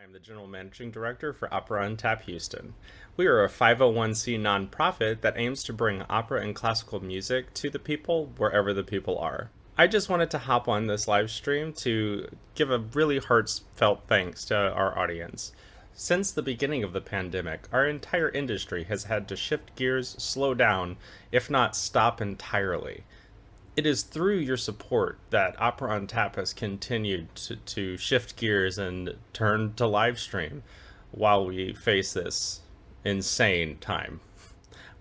I am the General Managing Director for Opera on Tap Houston. We are a 501c nonprofit that aims to bring opera and classical music to the people wherever the people are. I just wanted to hop on this live stream to give a really heartfelt thanks to our audience. Since the beginning of the pandemic, our entire industry has had to shift gears, slow down, if not stop entirely. It is through your support that Opera on Tap has continued to shift gears and turn to live stream while we face this insane time.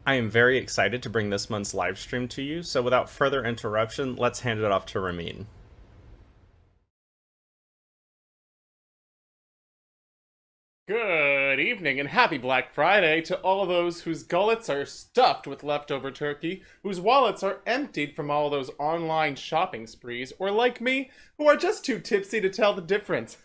I am very excited to bring this month's live stream to you, so without further interruption, let's hand it off to Ramin. Good evening and happy Black Friday to all those whose gullets are stuffed with leftover turkey, whose wallets are emptied from all those online shopping sprees, or like me, who are just too tipsy to tell the difference.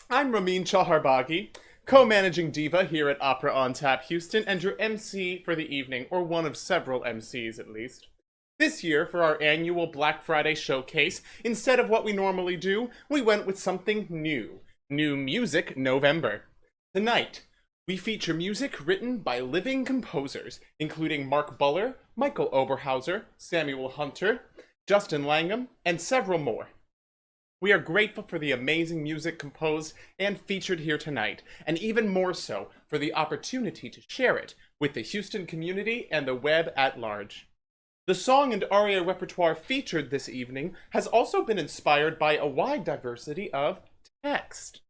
I'm Ramin Chaharbaghi, co-managing diva here at Opera on Tap Houston, and your MC for the evening, or one of several MCs at least. This year, for our annual Black Friday showcase, instead of what we normally do, we went with something new. New Music November. Tonight, we feature music written by living composers, including Mark Buller, Michael Oberhauser, Samuel Hunter, Justin Langham, and several more. We are grateful for the amazing music composed and featured here tonight, and even more so for the opportunity to share it with the Houston community and the web at large. The song and aria repertoire featured this evening has also been inspired by a wide diversity of text.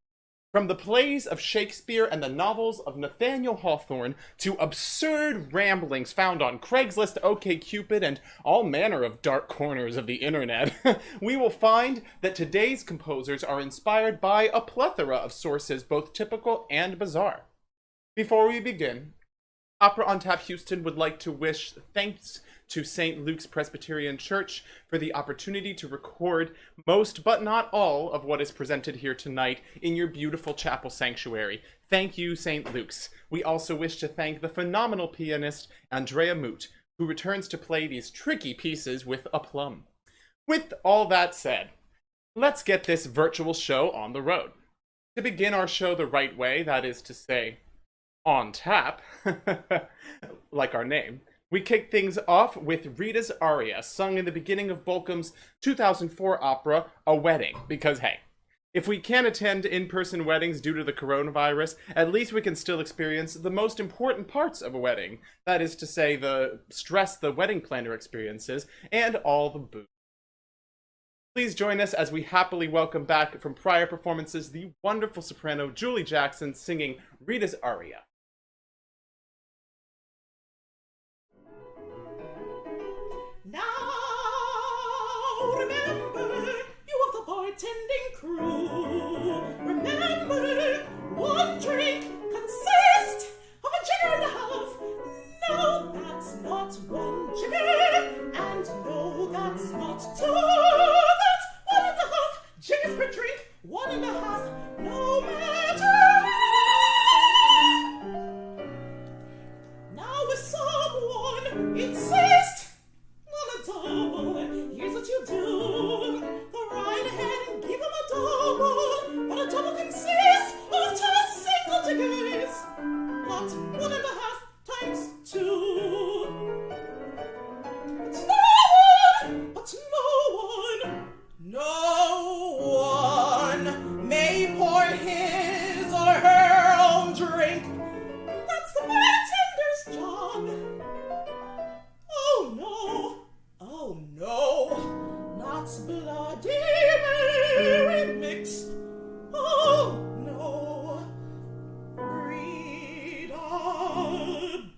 From the plays of Shakespeare and the novels of Nathaniel Hawthorne to absurd ramblings found on Craigslist, OkCupid, and all manner of dark corners of the internet, we will find that today's composers are inspired by a plethora of sources, both typical and bizarre. Before we begin, Opera on Tap Houston would like to wish thanks to St. Luke's Presbyterian Church for the opportunity to record most but not all of what is presented here tonight in your beautiful chapel sanctuary. Thank you, St. Luke's. We also wish to thank the phenomenal pianist Andrea Moot, who returns to play these tricky pieces with aplomb. With all that said, let's get this virtual show on the road. To begin our show the right way, that is to say, on tap, like our name, we kick things off with Rita's aria, sung in the beginning of Bolcom's 2004 opera, A Wedding, because hey, if we can't attend in-person weddings due to the coronavirus, at least we can still experience the most important parts of a wedding, that is to say, the stress the wedding planner experiences, and all the booze. Please join us as we happily welcome back from prior performances the wonderful soprano Julie Jackson singing Rita's aria. Now remember, you of the bartending crew. Remember, one drink consists of a jigger and a half. No, that's not one jigger, and no, that's not two. That's 1.5 jiggers per drink, 1.5, no matter. Now if someone insists on a double, here's what you do. Go right ahead and give him a double. But a double consists of just single jiggers, not 1.5 times 2. But no one may pour his or her own drink. That's the bartender's job. Oh no, not Bloody Mary mix. Oh no, Rita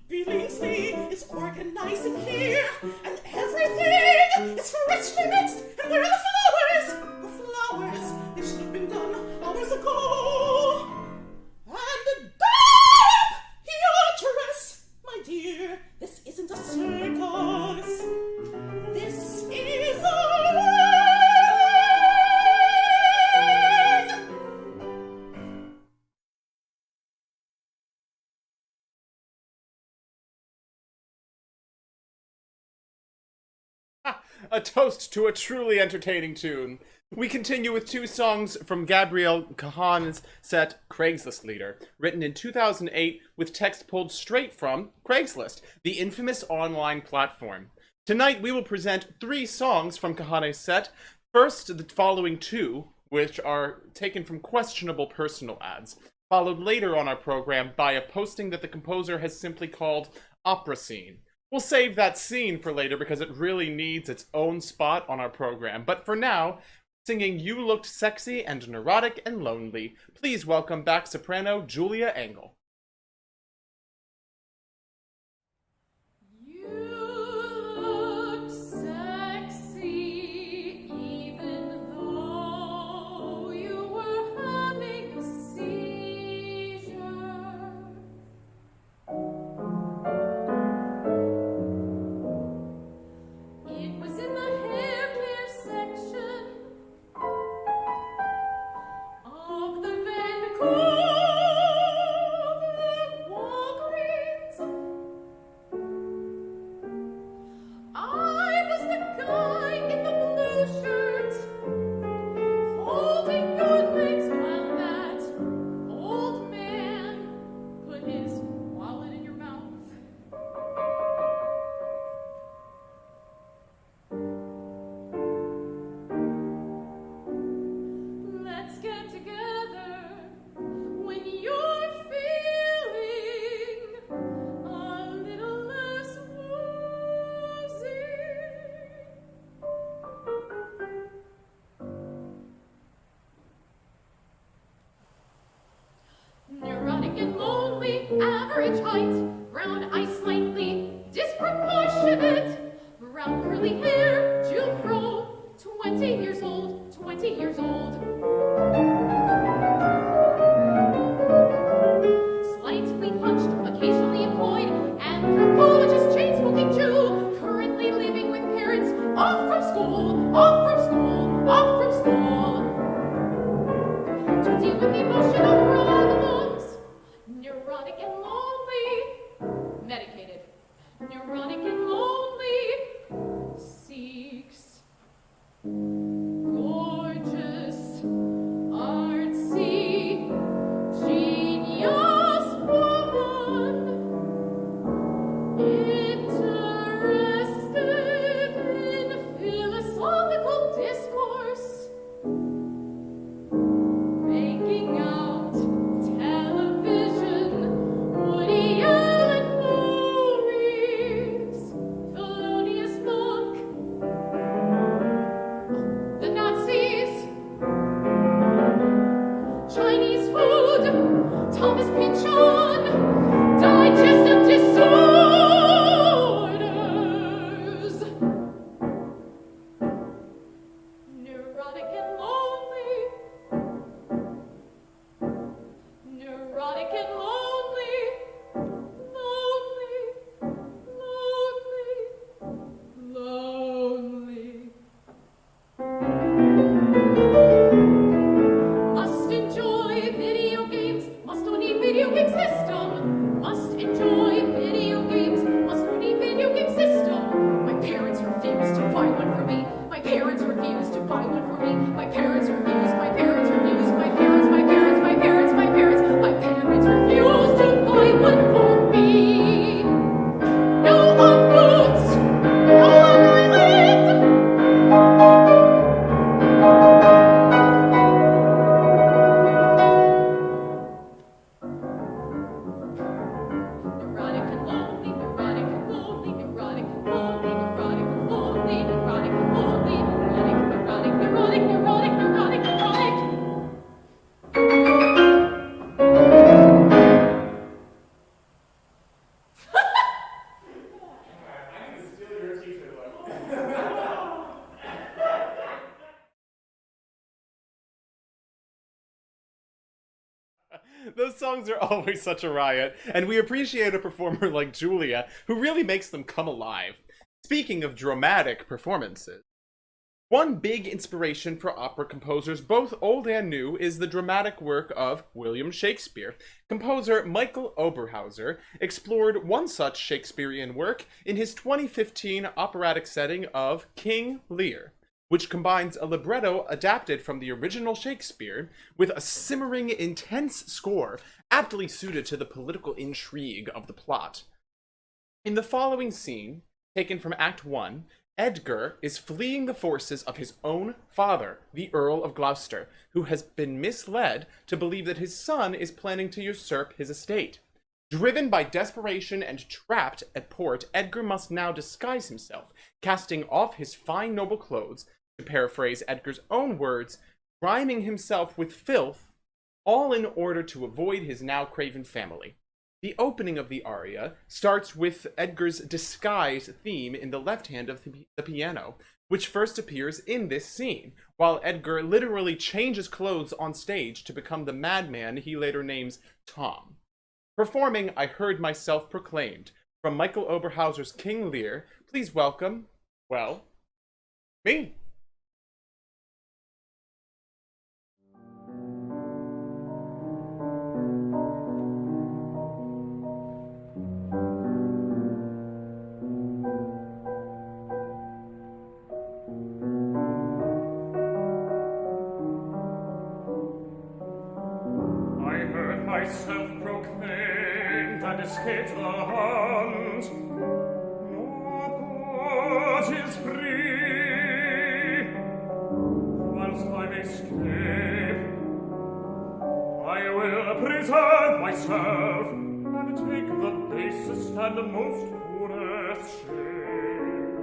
Billingsley is organizing here, and everything is freshly mixed. And where are the flowers? The flowers, they should have been done hours ago. And stop your dress, my dear. This isn't a circus. This is a A toast to a truly entertaining tune. We continue with two songs from Gabrielle Kahan's set Craigslist Leader, written in 2008 with text pulled straight from Craigslist, the infamous online platform. Tonight we will present three songs from Kahane's set. First, the following two, which are taken from questionable personal ads, followed later on our program by a posting that the composer has simply called Opera Scene. We'll save that scene for later because it really needs its own spot on our program, but for now, singing You Looked Sexy and Neurotic and Lonely, please welcome back soprano Julia Engel. You looked sexy even though you were having a seizure. It was in the hair care section of the Vancouver Walgreens. I was the guy in the blue shirt, holding your legs while that old man put his wallet in your mouth. Let's get together when you're feeling a little less woozy. Neurotic and lonely, average height, brown eyes slightly disproportionate, brown curly hair, Jill Fro, 20 years old, 20 years old. Slightly hunched, occasionally employed, anthropologist, chain-smoking Jew, currently living with parents, off from school, off from school, off from school. To deal with emotional problems, neurotic and lonely, medicated, neurotic and lonely, seeks gorgeous, artsy, genius woman, interested in philosophical discourse, breaking out television, Woody Allen movies, felonious book, the Nazis, Chinese food, Thomas Pynchon, digestive disorders, neurotic and lonely, neurotic and lonely, lonely, lonely, lonely. Must enjoy video games, must own a video game system. Must enjoy video games, must own a video game system. My parents refused to buy one for me. My parents refused to buy one for me. My parents refused, my parents refused, my parents, my parents, my parents, my parents, my parents refused to buy one for me. No long boots, no longer relate. Neurotic and lonely, neurotic and lonely, neurotic and lonely, neurotic and lonely, neurotic and lonely, neurotic, neurotic, neurotic, neurotic, neurotic, neurotic. Those songs are always such a riot, and we appreciate a performer like Julia, who really makes them come alive. Speaking of dramatic performances, one big inspiration for opera composers, both old and new, is the dramatic work of William Shakespeare. Composer Michael Oberhauser explored one such Shakespearean work in his 2015 operatic setting of King Lear. which combines a libretto adapted from the original Shakespeare with a simmering, intense score aptly suited to the political intrigue of the plot. In the following scene, taken from Act 1, Edgar is fleeing the forces of his own father, the Earl of Gloucester, who has been misled to believe that his son is planning to usurp his estate. Driven by desperation and trapped at port, Edgar must now disguise himself, casting off his fine noble clothes, to paraphrase Edgar's own words, griming himself with filth, all in order to avoid his now craven family. The opening of the aria starts with Edgar's disguise theme in the left hand of the piano, which first appears in this scene, while Edgar literally changes clothes on stage to become the madman he later names Tom. Performing I Heard Myself Proclaimed from Michael Oberhauser's King Lear, please welcome, well, me. Myself proclaimed and escaped the hunt. No part is free. Whilst I may escape, I will preserve myself and take the basest and the most poorest shape.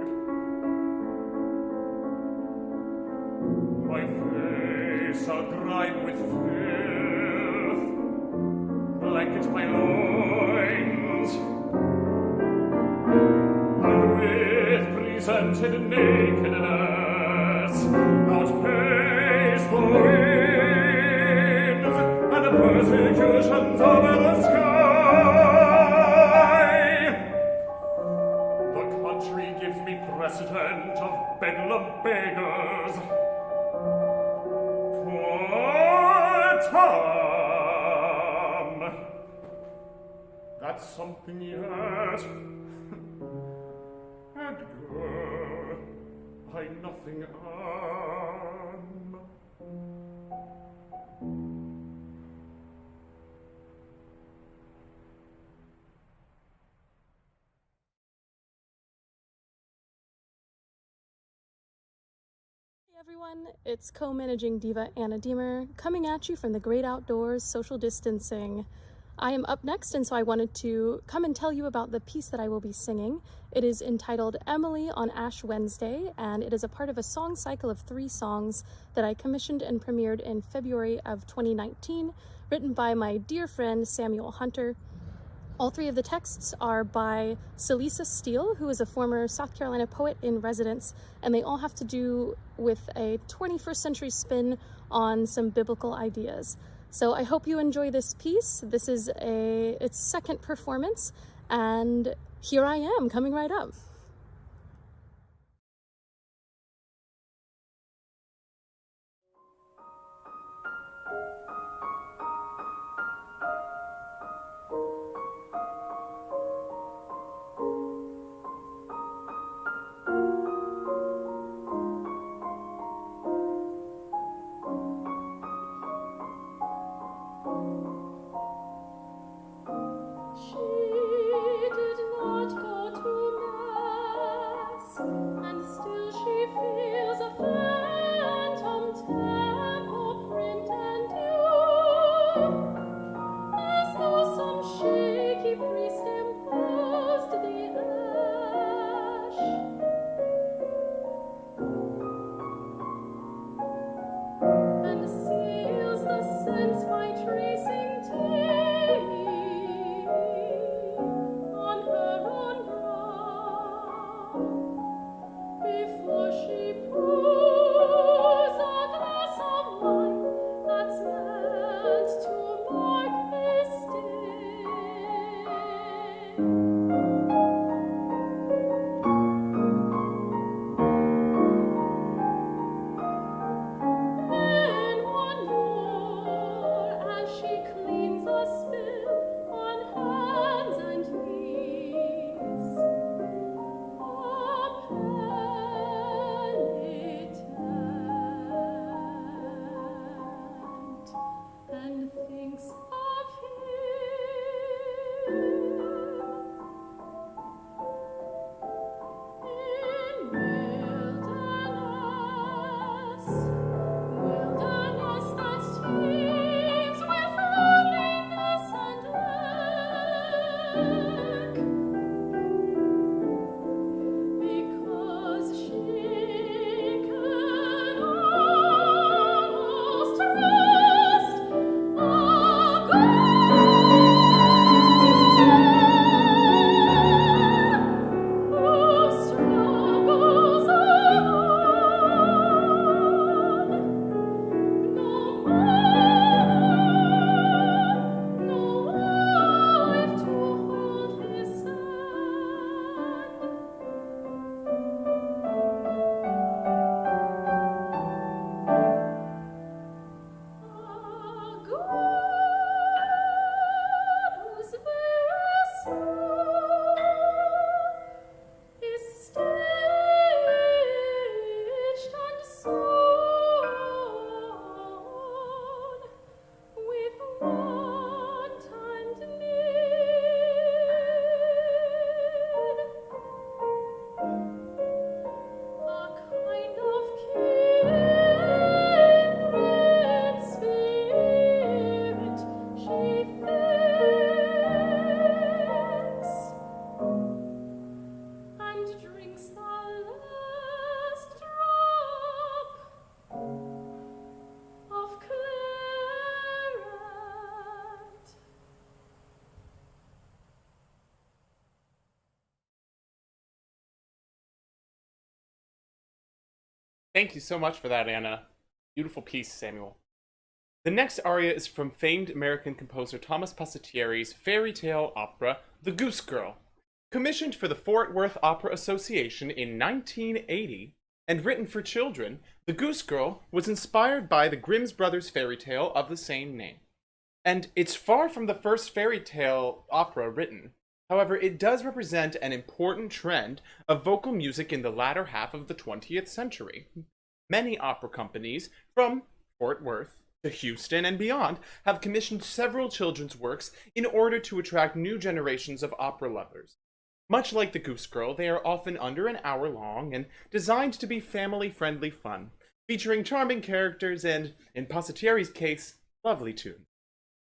My face I'll grime with filth, blanket my loins, and with presented nakedness not pays the winds and the persecutions of the sky. The country gives me precedent of bedlam beggars. Poor Tom! That's something yet. Edgar, I nothing am. Hey everyone, it's co-managing diva Anna Diemer coming at you from the great outdoors, social distancing. I am up next, and so I wanted to come and tell you about the piece that I will be singing. It is entitled Emily on Ash Wednesday, and it is a part of a song cycle of 3 songs that I commissioned and premiered in February of 2019, written by my dear friend Samuel Hunter. All 3 of the texts are by Celisa Steele, who is a former South Carolina poet in residence, and they all have to do with a 21st century spin on some biblical ideas. So I hope you enjoy this piece. This is its second performance, and here I am, coming right up. Thank you so much for that, Anna. Beautiful piece, Samuel. The next aria is from famed American composer Thomas Passettieri's fairy tale opera, The Goose Girl. Commissioned for the Fort Worth Opera Association in 1980 and written for children, The Goose Girl was inspired by the Grimm's Brothers fairy tale of the same name. And it's far from the first fairy tale opera written. However, it does represent an important trend of vocal music in the latter half of the 20th century. Many opera companies, from Fort Worth to Houston and beyond, have commissioned several children's works in order to attract new generations of opera lovers. Much like The Goose Girl, they are often under an hour long and designed to be family-friendly fun, featuring charming characters and, in Passettieri's case, lovely tunes.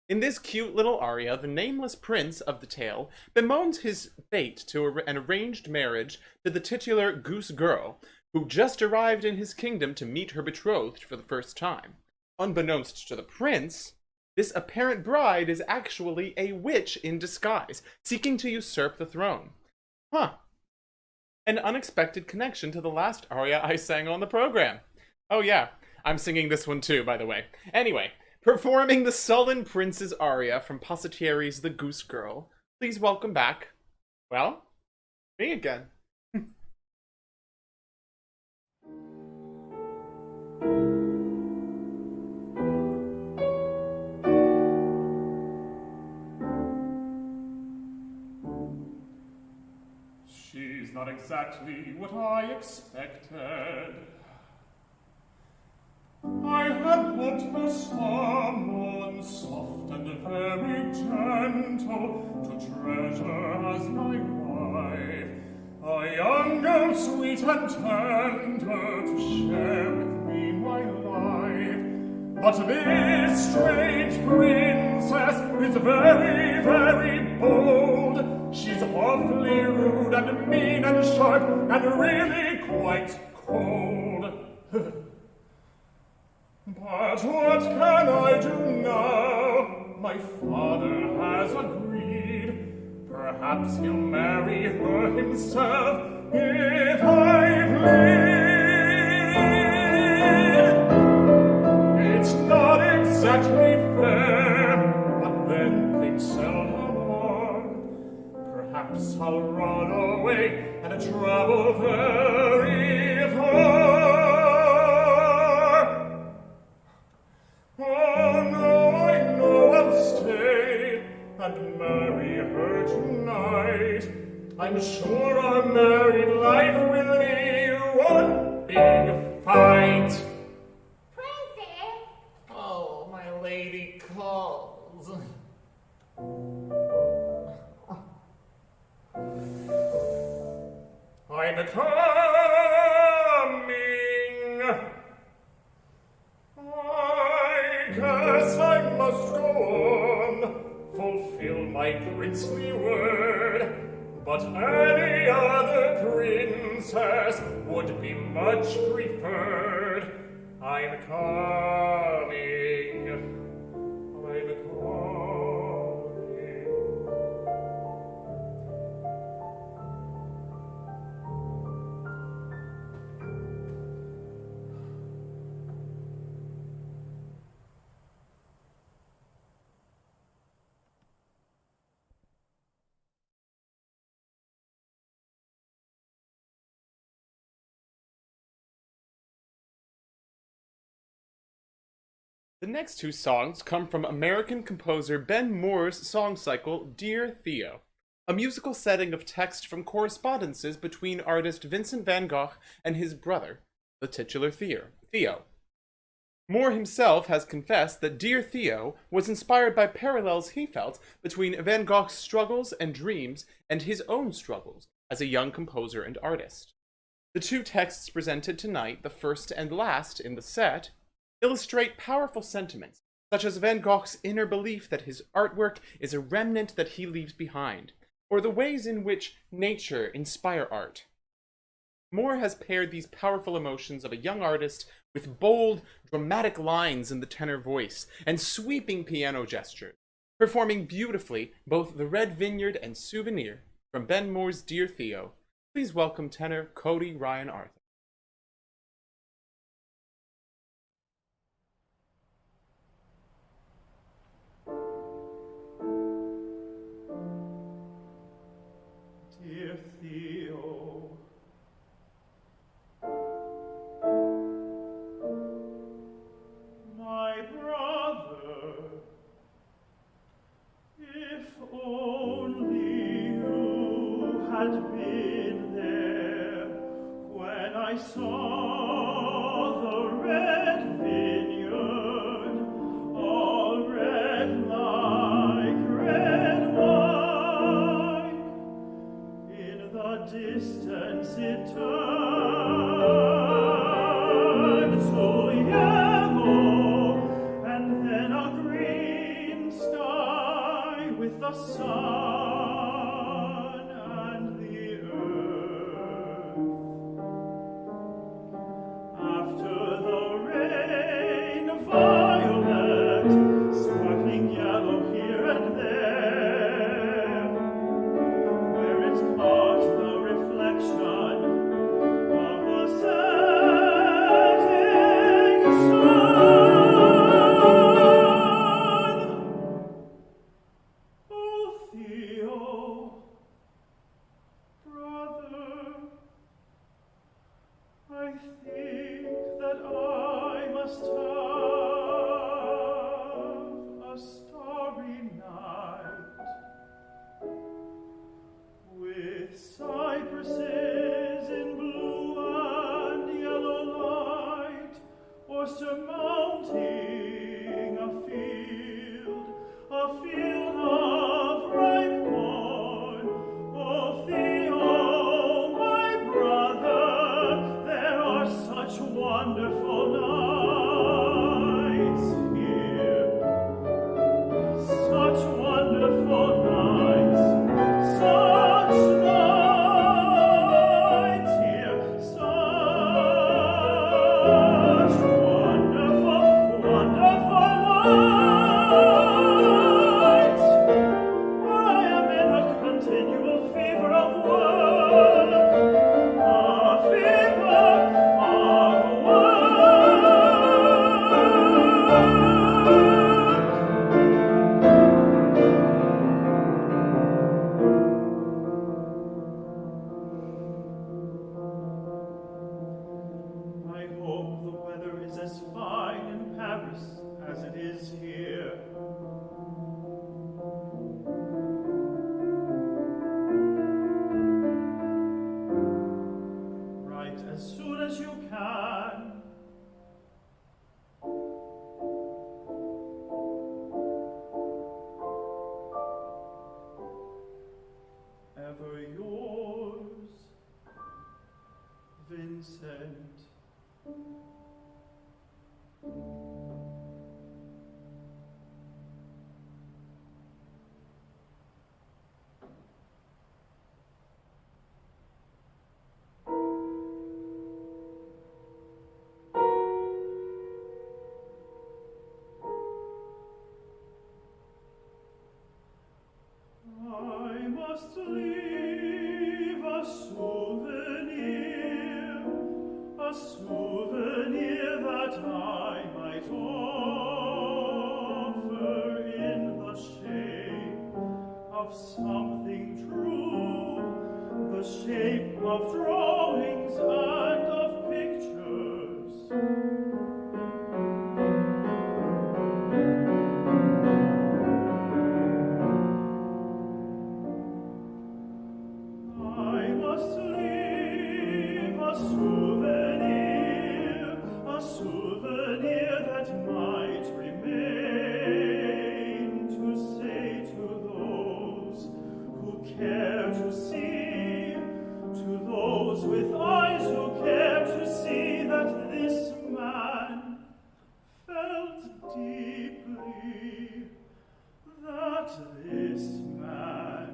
In this cute little aria, the nameless prince of the tale bemoans his fate to an arranged marriage to the titular Goose Girl, who just arrived in his kingdom to meet her betrothed for the first time. Unbeknownst to the prince, this apparent bride is actually a witch in disguise, seeking to usurp the throne. Huh. An unexpected connection to the last aria I sang on the program. Oh yeah, I'm singing this one too, by the way. Anyway, performing the sullen prince's aria from Passettieri's The Goose Girl, please welcome back, well, me again. She's not exactly what I expected. I had hoped for someone soft and very gentle to treasure as my wife, a young girl sweet and tender to share with me my life. But this strange princess is very, very bold. She's awfully rude and mean and sharp and really quite cold. But what can I do now? My father has agreed. Perhaps he'll marry her himself if I plead. It's not exactly fair, but then things seldom are. Perhaps I'll run away and travel very far. Oh no, I know I'll stay and marry her tonight. I'm sure our married life will be one big fight. Princess! Oh, my lady calls. I'm coming. I guess I must go on, fulfill my princely word. But any other princess would be much preferred. I'm coming. I'm coming. The next two songs come from American composer Ben Moore's song cycle, Dear Theo, a musical setting of text from correspondences between artist Vincent van Gogh and his brother, the titular Theo. Moore himself has confessed that Dear Theo was inspired by parallels he felt between Van Gogh's struggles and dreams and his own struggles as a young composer and artist. The two texts presented tonight, the first and last in the set, illustrate powerful sentiments, such as Van Gogh's inner belief that his artwork is a remnant that he leaves behind, or the ways in which nature inspire art. Moore has paired these powerful emotions of a young artist with bold, dramatic lines in the tenor voice and sweeping piano gestures, performing beautifully both the Red Vineyard and Souvenir from Ben Moore's Dear Theo. Please welcome tenor Cody Ryan Arthur. had been there when I saw the red vineyard, all red like red wine. In the distance it turned to yellow, and then a green sky with the sun and the earth. After the rain, violet, sparkling yellow here and there, where it caught the reflection of the setting sun. Oh, Theo, brother, I think that I must have a starry night with cypresses in blue and yellow light, or surmounting a field of ripe corn. Oh, Theo, my brother, there are such wonderful nights here, such wonderful nights, such nights here, such wonderful, wonderful nights. I am in a continual fever of work, a fever of work. I hope the weather is as fine in Paris as it is here. Write as soon as you can. Ever yours, Vincent. I must leave a souvenir that I might offer in the shape of something true, the shape of drawings and of pictures. I must leave a souvenir that might remain to say to those who care to see, to those with eyes who care to see that this man felt deeply, that this man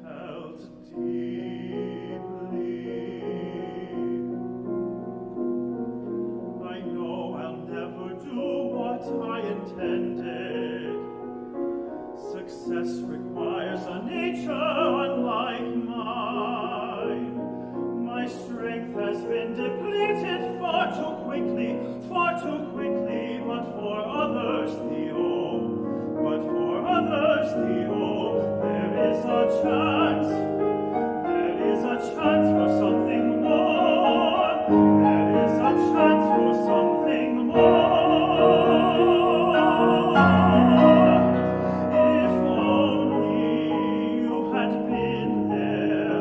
felt deeply. I know I'll never do what I intended. Success requires a nature unlike mine. My strength has been depleted far too quickly, but for others, Theo, there is a chance for something more, there is a chance for something more. If only you had been there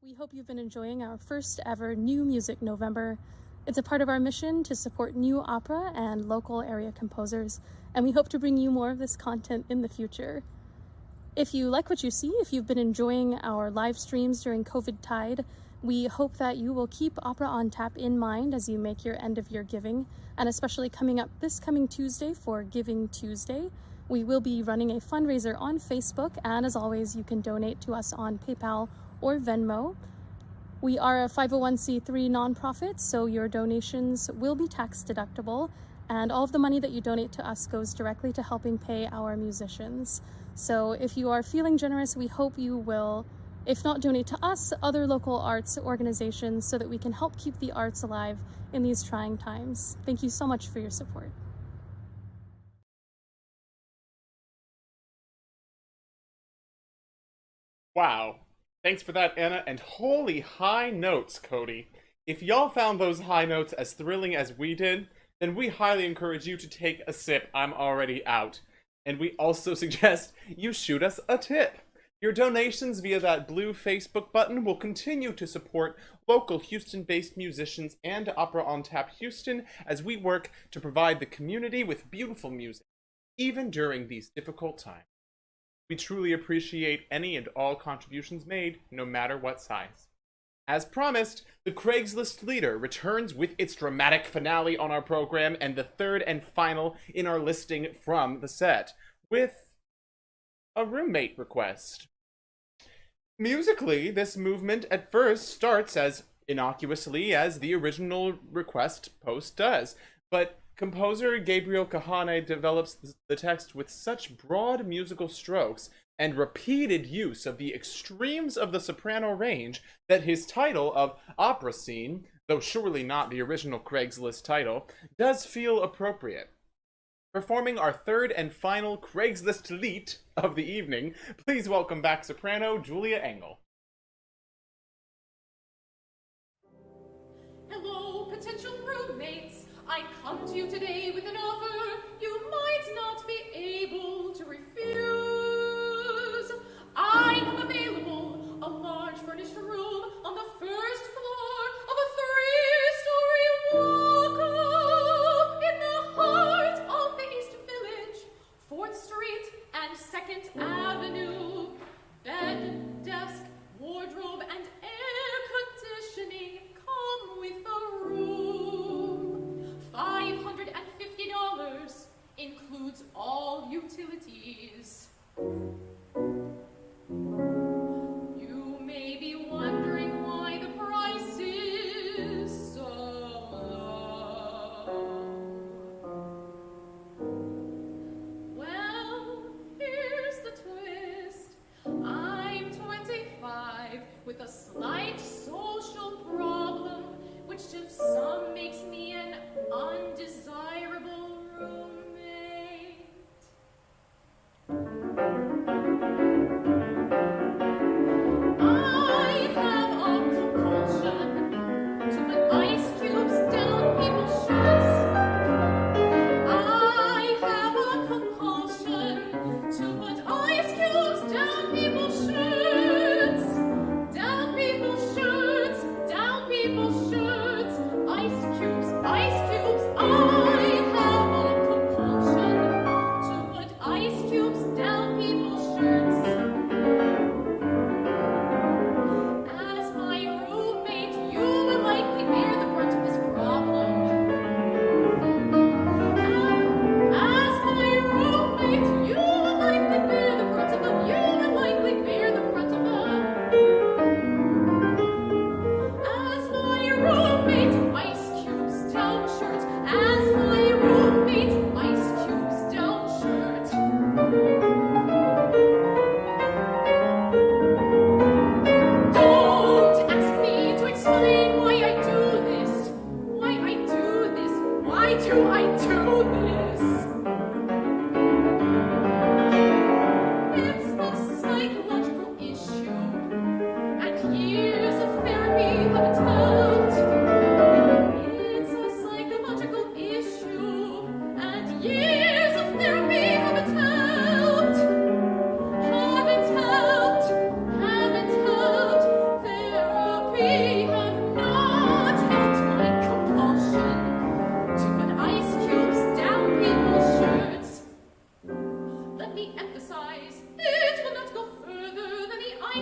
We hope you've been enjoying our first ever New Music November. It's a part of our mission to support new opera and local area composers, and we hope to bring you more of this content in the future. If you like what you see, if you've been enjoying our live streams during COVID tide, we hope that you will keep Opera on Tap in mind as you make your end of year giving, and especially coming up this coming Tuesday for Giving Tuesday. We will be running a fundraiser on Facebook, and as always, you can donate to us on PayPal or Venmo. We are a 501c3 nonprofit, so your donations will be tax deductible, and all of the money that you donate to us goes directly to helping pay our musicians. So if you are feeling generous, we hope you will, if not donate to us, other local arts organizations so that we can help keep the arts alive in these trying times. Thank you so much for your support. Wow. Thanks for that, Anna, and holy high notes, Cody. If y'all found those high notes as thrilling as we did, then we highly encourage you to take a sip. I'm already out. And we also suggest you shoot us a tip. Your donations via that blue Facebook button will continue to support local Houston-based musicians and Opera on Tap Houston as we work to provide the community with beautiful music, even during these difficult times. We truly appreciate any and all contributions made, no matter what size. As promised, the Craigslist Leader returns with its dramatic finale on our program and the third and final in our listing from the set, with a roommate request. Musically, this movement at first starts as innocuously as the original request post does, but composer Gabriel Kahane develops the text with such broad musical strokes and repeated use of the extremes of the soprano range that his title of Opera Scene, though surely not the original Craigslist title, does feel appropriate. Performing our third and final Craigslist Lied of the evening, please welcome back soprano Julia Engel. Hello, potential roommates. I come to you today with an offer you might not be able to refuse. I have available a large furnished room on the first floor of a 3-story walk-up in the heart of the East Village, 4th Street and 2nd Avenue. Bed, desk, wardrobe, and air conditioning come with the room. $550 includes all utilities. You may be wondering why the price is so low. Well, here's the twist. I'm 25 with a slight social problem, which to some makes me an undesirable roommate. I have a compulsion to put ice cubes down people's shirts. I have a compulsion to put ice cubes down people's shirts. Down people's shirts, down people's shirts. Ice cubes, ice cubes, ice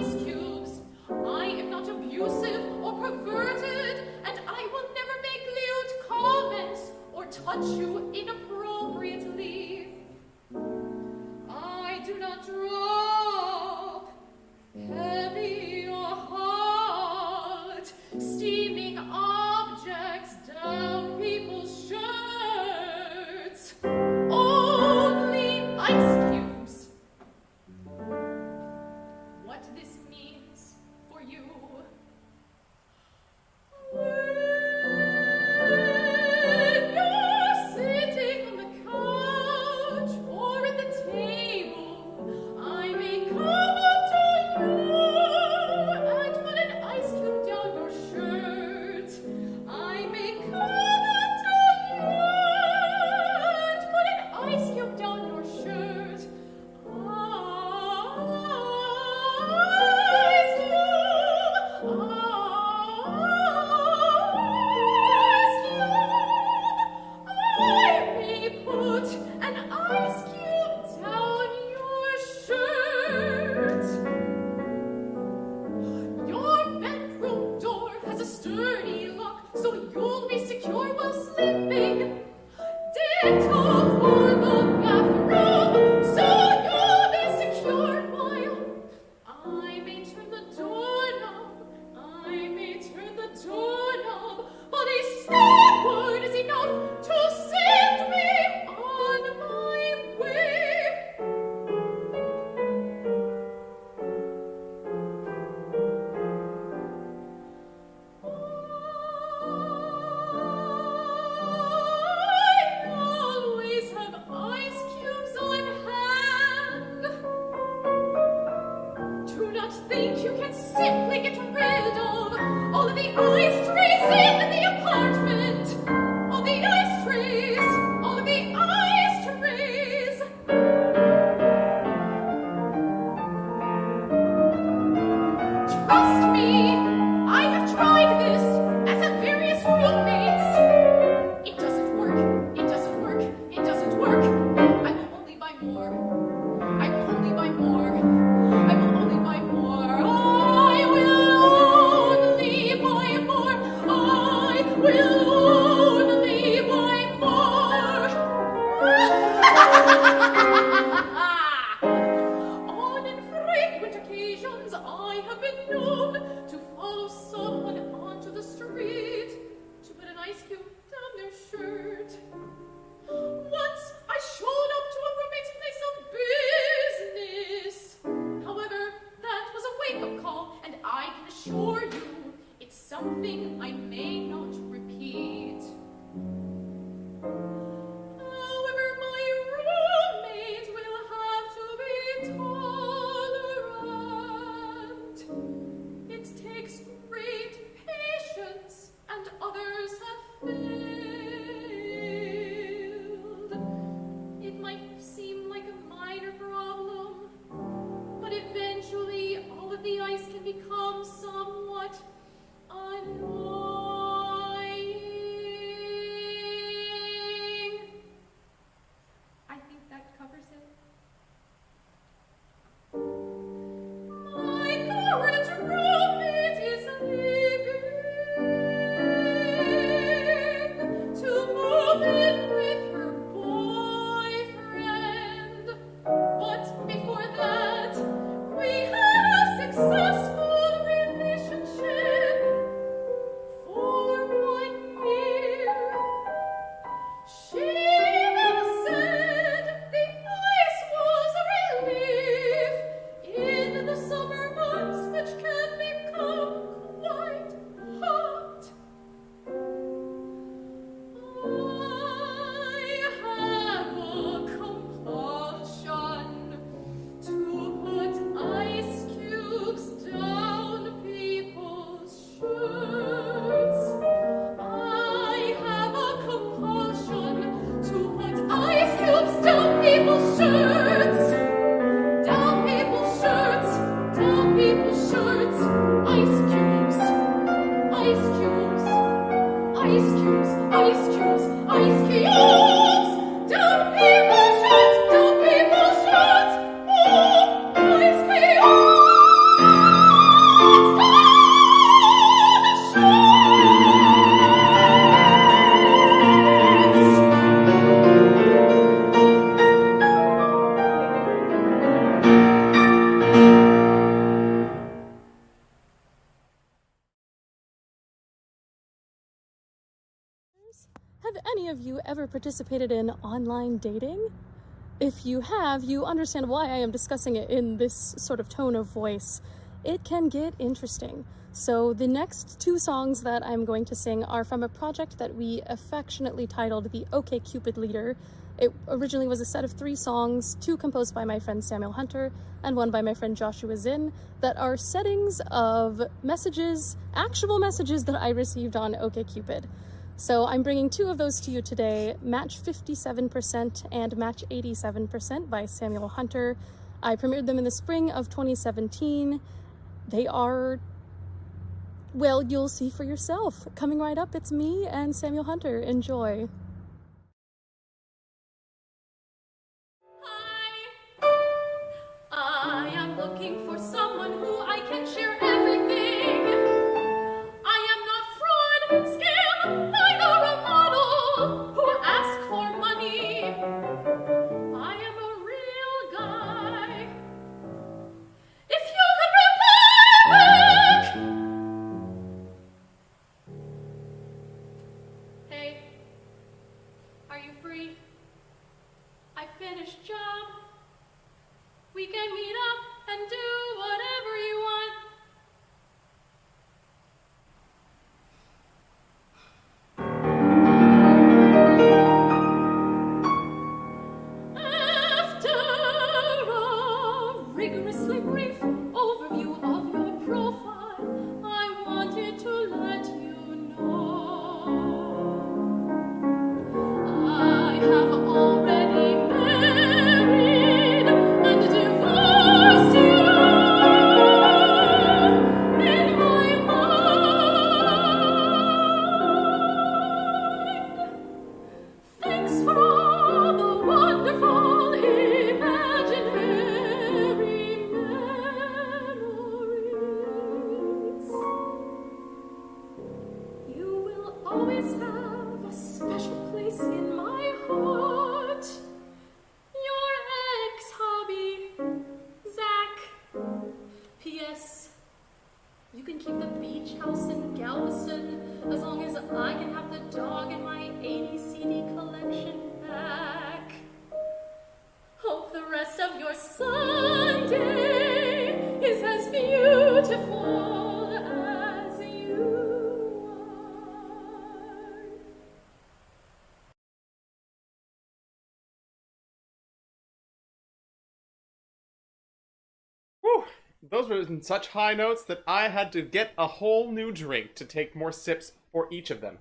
ice cubes. I am not abusive or perverted, and I will never make lewd comments or touch you inappropriately. I do not drop heavy or hard, steaming objects down people's shirts. Only ice cubes. What this means for you. When you're sitting on the couch or at the table, I may come up to you and put an ice cube down your shirt. I may come up to you and put an ice cube down your shirt. Ice cube, I may put an ice cube down your shirt. Your bedroom door has a sturdy lock, so you'll be secure while sleeping. Ditto for the bathroom, so you'll be secure while I may turn the doorknob. I may turn the doorknob, but a snap word is enough to send me on my way. I always have ice cubes on hand. Do not think you can simply get rid of all of the ice trays in the apartment. All the ice trays, all of the ice trays. Trust me, I have tried this as have various roommates. It doesn't work, it doesn't work, it doesn't work. I will only buy more. I will only buy more. I will only buy more. I will only buy more. I will only buy more. On infrequent occasions, I have been known to follow someone onto the street to put an ice cube down their shirt. Once I showed up to a roommate's place of business. However, that was a wake-up call, and I can assure you it's something I may not repeat. However, my roommate will have to be tolerant. It takes great patience, and others have failed. It might seem like a minor problem, but eventually all of the ice can become somewhat annoying. I think that covers it. My current roommate is leaving to move in with her boyfriend. But before that, we had a successful relationship for 1 year. She then said the ice was a relief in the summer months, which can become quite hot. I have a compulsion to put ice cubes down people's shirts. I have a compulsion to put ice cubes down people's shirts. Down people's shirts. Down people's shirts. Ice cubes. Ice cubes. Ice cubes. Ice cubes. Ice cubes. Down people's shirts. Down people's shirts. Oh, ice cubes. Have any of you ever participated in online dating? If you have, you understand why I am discussing it in this sort of tone of voice. It can get interesting. So the next two songs that I'm going to sing are from a project that we affectionately titled the OkCupid Leader. It originally was a set of 3 songs, 2 composed by my friend Samuel Hunter and 1 by my friend Joshua Zinn, that are settings of messages, actual messages that I received on OkCupid. So I'm bringing 2 of those to you today, Match 57% and Match 87% by Samuel Hunter. I premiered them in the spring of 2017. They are, well, you'll see for yourself. Coming right up, it's me and Samuel Hunter. Enjoy. I am looking for someone who I can share everything. I am not fraud, scam, neither a model who asks for money. I am a real guy. If you could reply back. Hey, are you free? I finished job. We can meet up and do whatever you want. After a rigorously brief overview of your profile, I wanted to let you know I have already married and divorced you in my mind. Thanks for all the wonderful imaginary memories. You will always have a special place in my heart. Your ex-hobby, Zach. P.S. You can keep the beach house in Galveston as long as I can have the dog and my 80 CD collection back. Hope the rest of your Sunday is as beautiful as you are. Whew, those were in such high notes that I had to get a whole new drink to take more sips for each of them.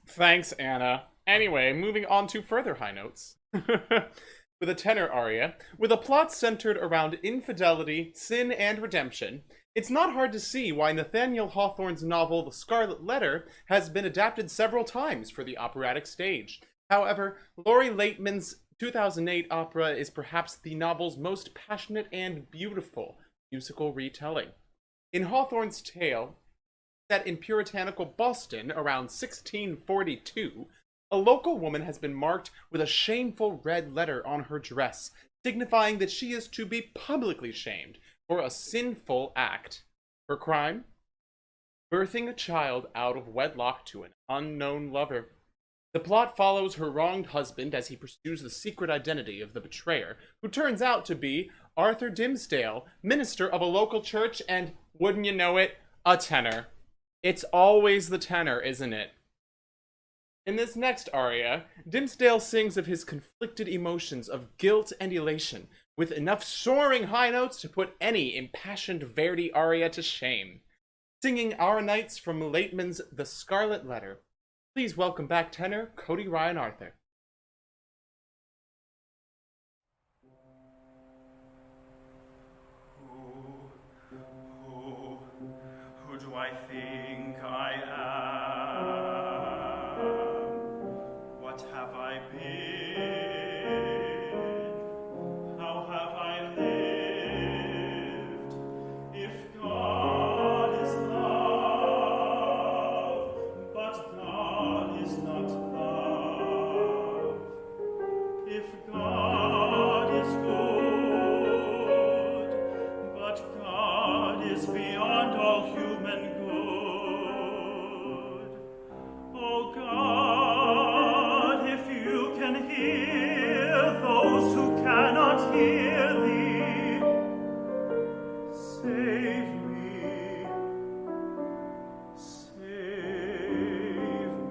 Thanks, Anna. Anyway, moving on to further high notes. With a tenor aria, with a plot centered around infidelity, sin, and redemption, it's not hard to see why Nathaniel Hawthorne's novel The Scarlet Letter has been adapted several times for the operatic stage. However, Laurie Laitman's 2008 opera is perhaps the novel's most passionate and beautiful musical retelling. In Hawthorne's tale, set in puritanical Boston around 1642, a local woman has been marked with a shameful red letter on her dress, signifying that she is to be publicly shamed for a sinful act. Her crime? Birthing a child out of wedlock to an unknown lover. The plot follows her wronged husband as he pursues the secret identity of the betrayer, who turns out to be Arthur Dimmesdale, minister of a local church and, wouldn't you know it, a tenor. It's always the tenor, isn't it? In this next aria, Dimmesdale sings of his conflicted emotions of guilt and elation, with enough soaring high notes to put any impassioned Verdi aria to shame. Singing Our Nights from Laitman's The Scarlet Letter, please welcome back tenor Cody Ryan Arthur. Who do I think I am? What have I been? How have I lived? If God is love, but God is not love. If God is good, but God is beyond all human good. Oh God. Save me, save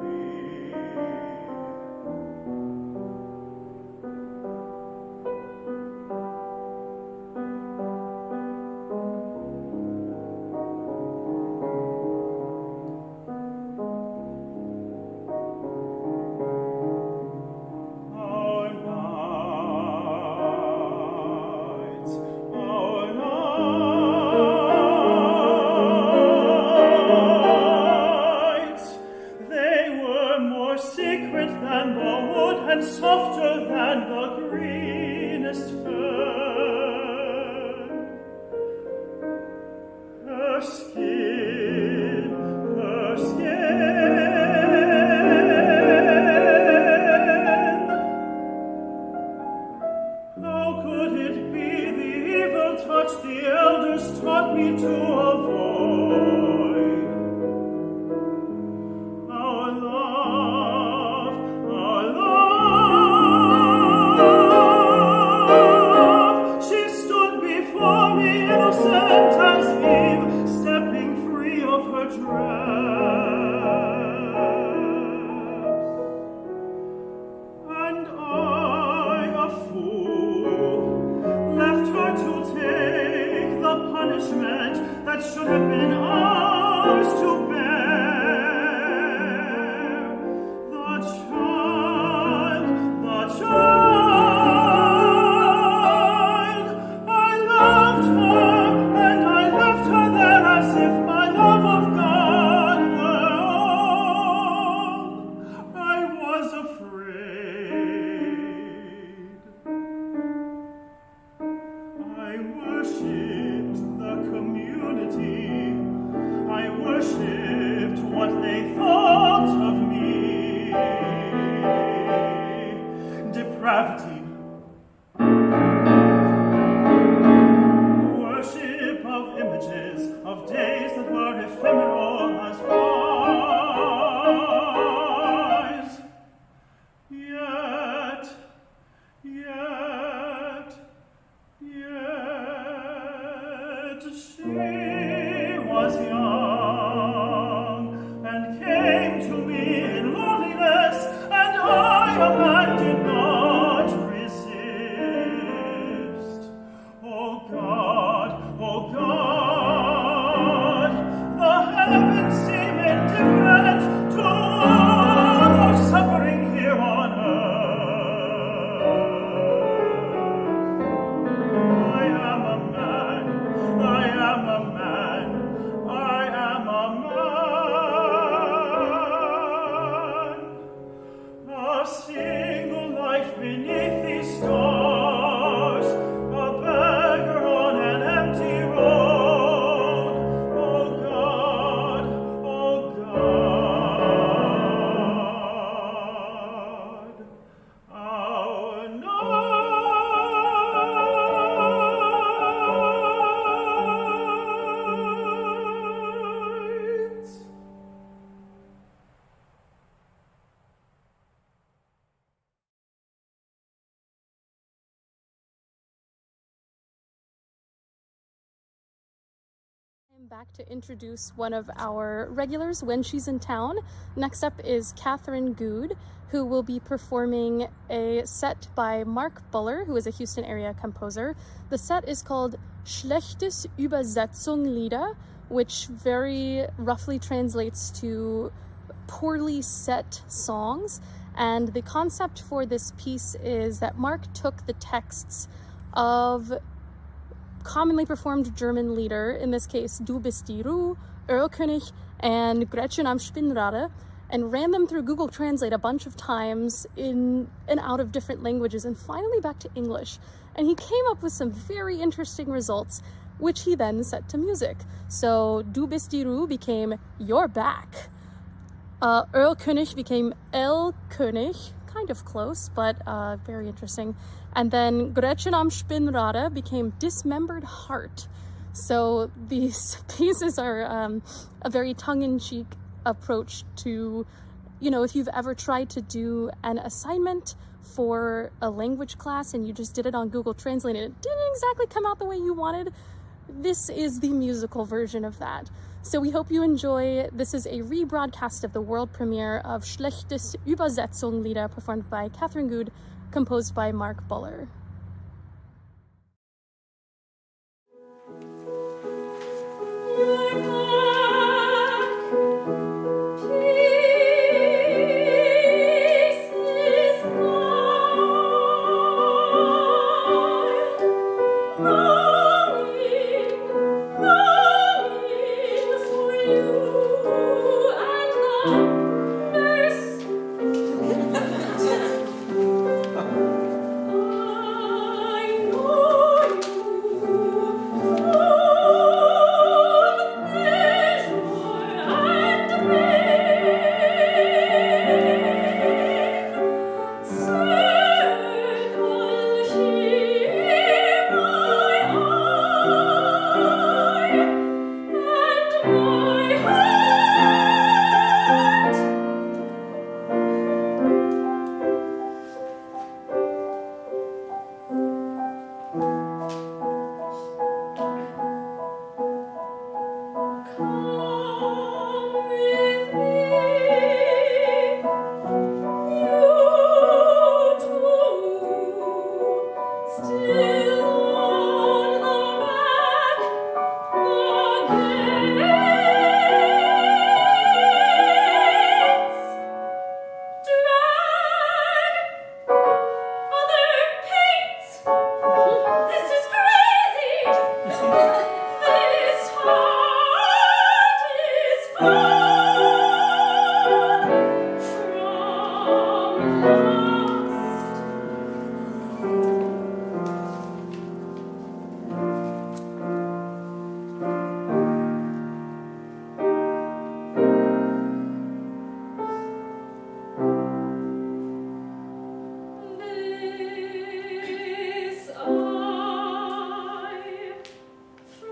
me. Our nights, they were more secret than the wood and softer than the greenest fern. Her skin, her skin. How could it be the evil touch the elders taught me to avoid? Our love, she stood before me innocent as Eve, stepping free of her dress. And I, a fool, left her to take the punishment that should have been ours to bear. The child, I loved her, and I left her there as if my love of God were all I was afraid. I worshipped the community. I worshipped what they thought of me. Depravity. Worship of images, of days that were ephemeral as flies. Yet she was young and came to me in loneliness, and I, a man, did not resist. Oh God, the heavens seem indifferent to all our suffering here on earth. I am a man, a single life beneath these stars, a beggar on an empty road. Oh God, our nights. I'm back to introduce one of our regulars when she's in town. Next up is Catherine Good, who will be performing a set by Mark Buller, who is a Houston area composer. The set is called Schlechtes Übersetzung Lieder, which very roughly translates to poorly set songs. And the concept for this piece is that Mark took the texts of commonly performed German lieder, in this case Du bist die Ruhe, Erlkönig, and Gretchen am Spinnrade, and ran them through Google Translate a bunch of times in and out of different languages, and finally back to English. And he came up with some very interesting results, which he then set to music. So Du bist die Ruhe became You're Back. Erlkönig became El König, kind of close, but very interesting. And then Gretchen am Spinnrade became Dismembered Heart. So these pieces are a very tongue-in-cheek approach to, you know, if you've ever tried to do an assignment for a language class and you just did it on Google Translate and it didn't exactly come out the way you wanted, this is the musical version of that. So we hope you enjoy. This is a rebroadcast of the world premiere of Schlechtes Übersetzung-Lieder performed by Catherine Good, composed by Mark Buller.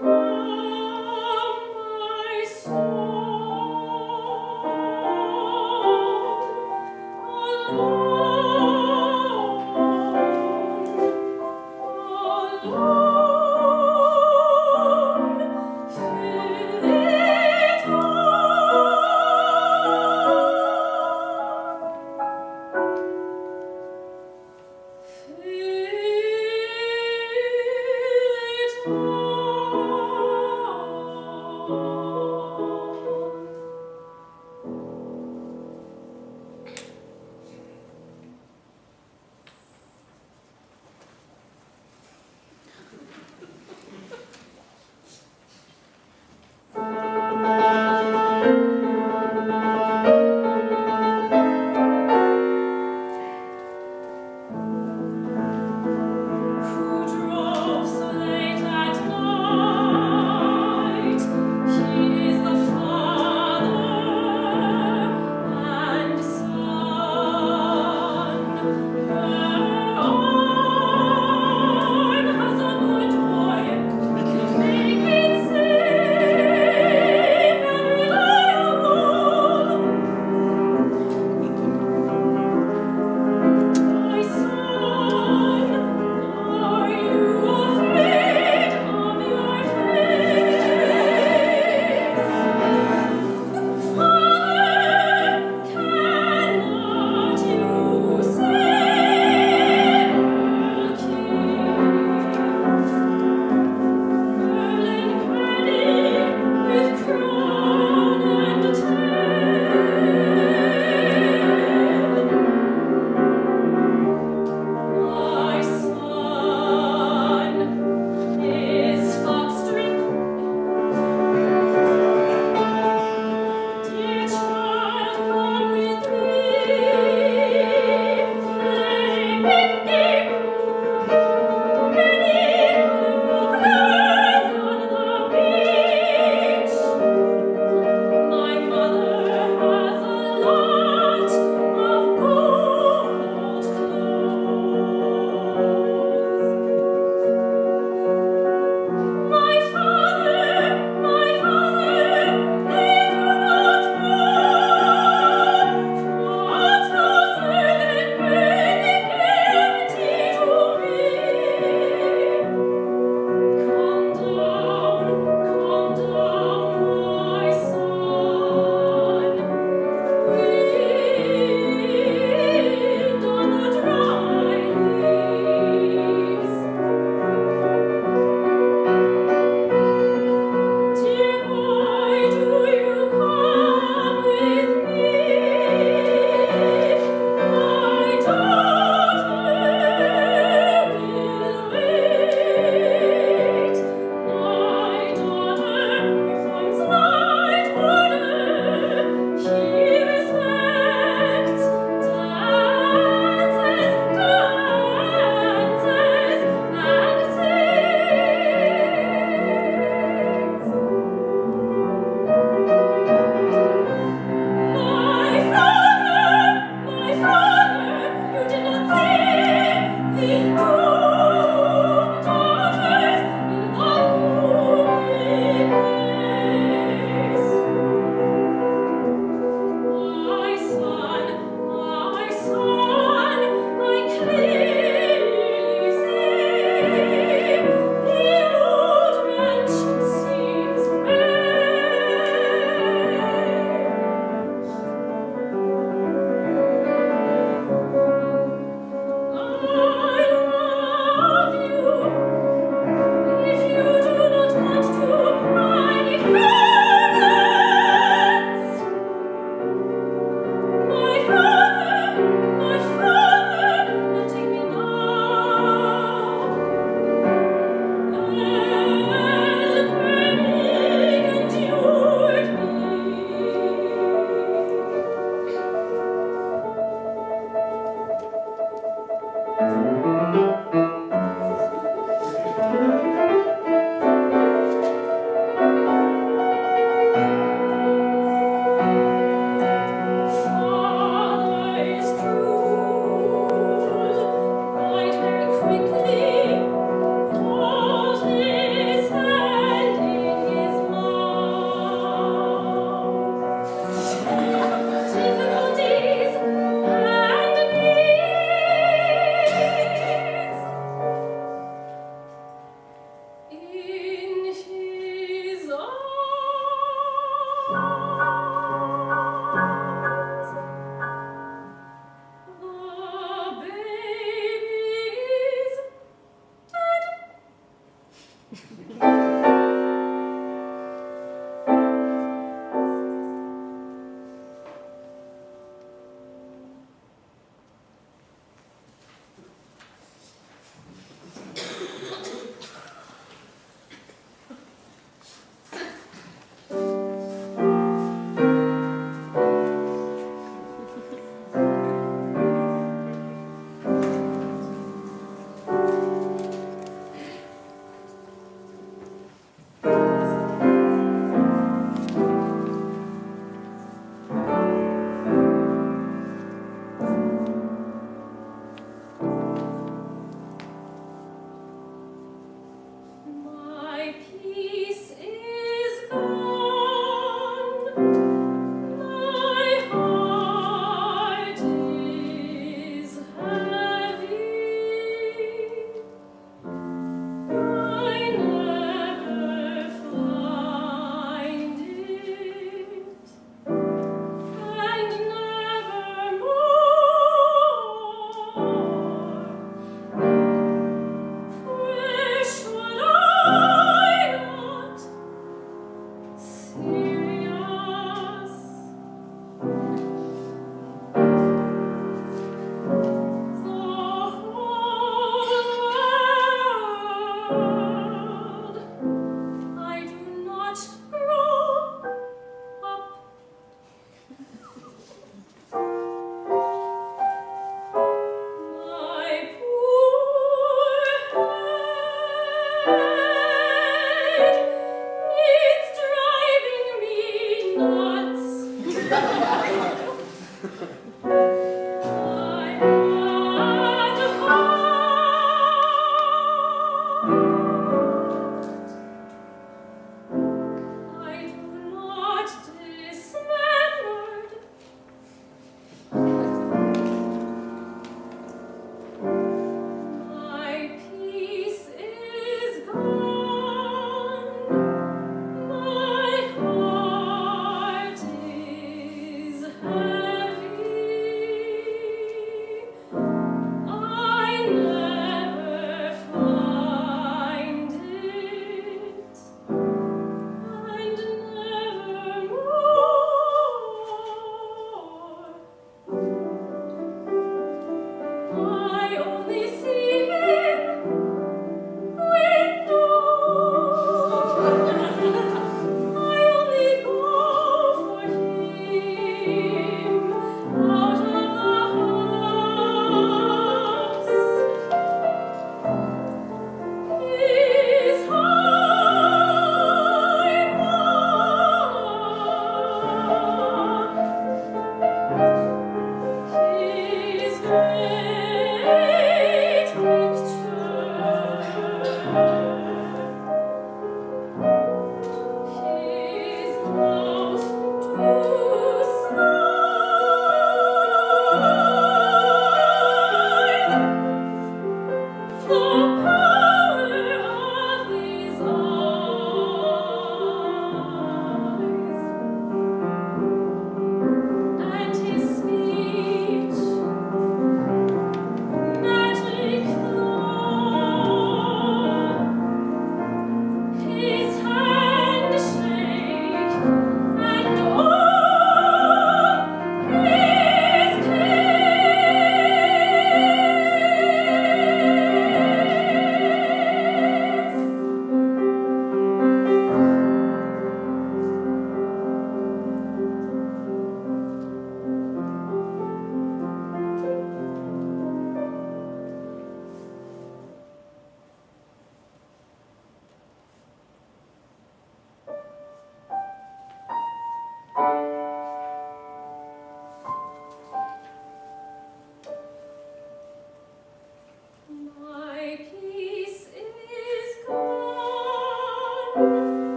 From my soul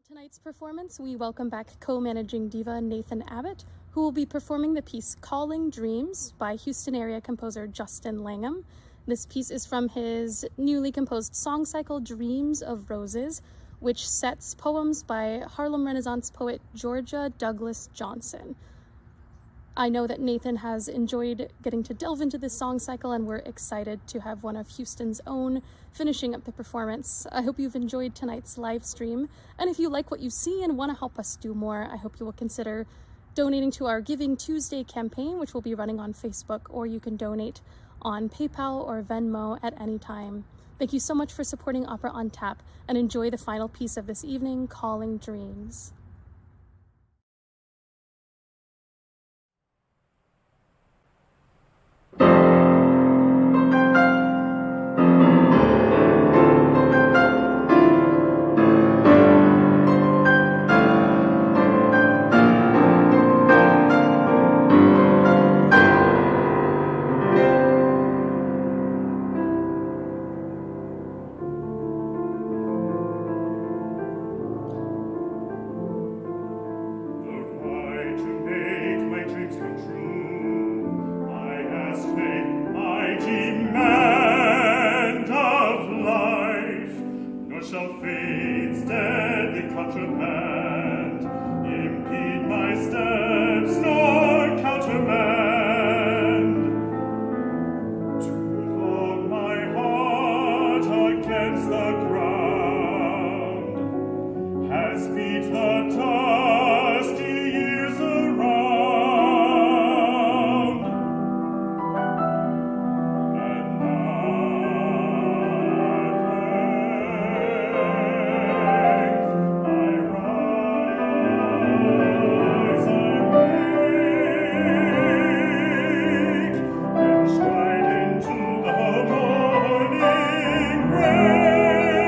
Tonight's performance, we welcome back co-managing diva Nathan Abbott, who will be performing the piece Calling Dreams by Houston area composer Justin Langham. This piece is from his newly composed song cycle Dreams of Roses, which sets poems by Harlem Renaissance poet Georgia Douglas Johnson. I know that Nathan has enjoyed getting to delve into this song cycle, and we're excited to have one of Houston's own finishing up the performance. I hope you've enjoyed tonight's live stream, and if you like what you see and want to help us do more, I hope you will consider donating to our Giving Tuesday campaign, which will be running on Facebook, or you can donate on PayPal or Venmo at any time. Thank you so much for supporting Opera on Tap, and enjoy the final piece of this evening, Calling Dreams. Stride into the morning rain.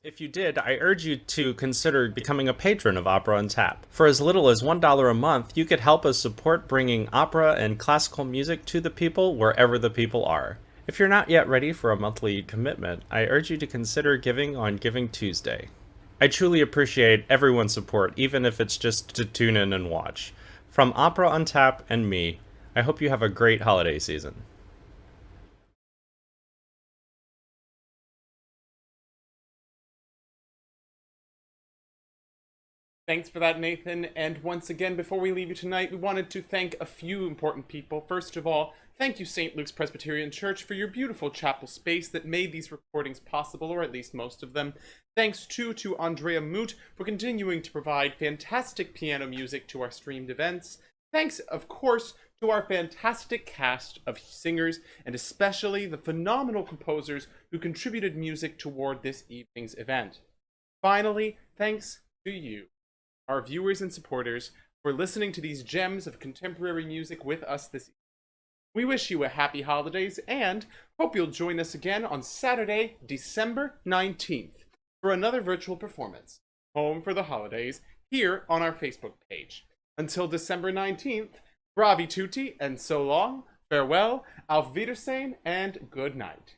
If you did, I urge you to consider becoming a patron of Opera on Tap. For as little as $1 a month, you could help us support bringing opera and classical music to the people wherever the people are. If you're not yet ready for a monthly commitment, I urge you to consider giving on Giving Tuesday. I truly appreciate everyone's support, even if it's just to tune in and watch. From Opera on Tap and me, I hope you have a great holiday season. Thanks for that, Nathan. And once again, before we leave you tonight, we wanted to thank a few important people. First of all, thank you, St. Luke's Presbyterian Church, for your beautiful chapel space that made these recordings possible, or at least most of them. Thanks, too, to Andrea Moot for continuing to provide fantastic piano music to our streamed events. Thanks, of course, to our fantastic cast of singers, and especially the phenomenal composers who contributed music toward this evening's event. Finally, thanks to you, our viewers and supporters, for listening to these gems of contemporary music with us this evening. We wish you a happy holidays and hope you'll join us again on Saturday, December 19th for another virtual performance, Home for the Holidays, here on our Facebook page. Until December 19th, bravi tutti and so long, farewell, auf Wiedersehen, and good night.